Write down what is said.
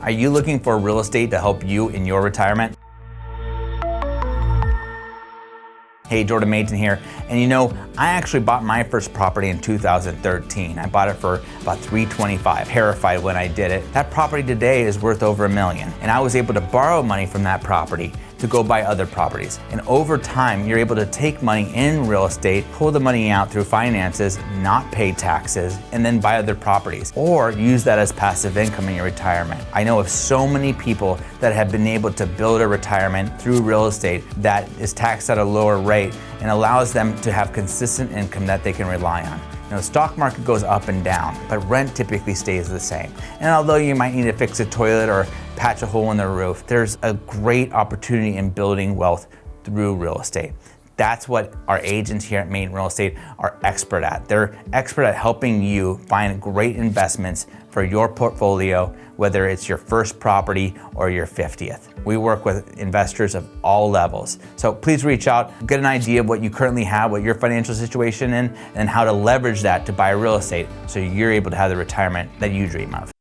Are you looking for real estate to help you in your retirement? Hey, Jordan Matin here. And you know, I actually bought my first property in 2013. I bought it for about $325. Terrified when I did it. That property today is worth over $1 million. And I was able to borrow money from that property to go buy other properties. And over time, you're able to take money in real estate, pull the money out through finances, not pay taxes, and then buy other properties, or use that as passive income in your retirement. I know of so many people that have been able to build a retirement through real estate that is taxed at a lower rate and allows them to have consistent income that they can rely on. The stock market goes up and down, but rent typically stays the same. And although you might need to fix a toilet or patch a hole in the roof, there's a great opportunity in building wealth through real estate. That's what our agents here at Matin Real Estate are expert at. They're expert at helping you find great investments for your portfolio, whether it's your first property or your 50th. We work with investors of all levels. So please reach out, get an idea of what you currently have, what your financial situation is, and how to leverage that to buy real estate so you're able to have the retirement that you dream of.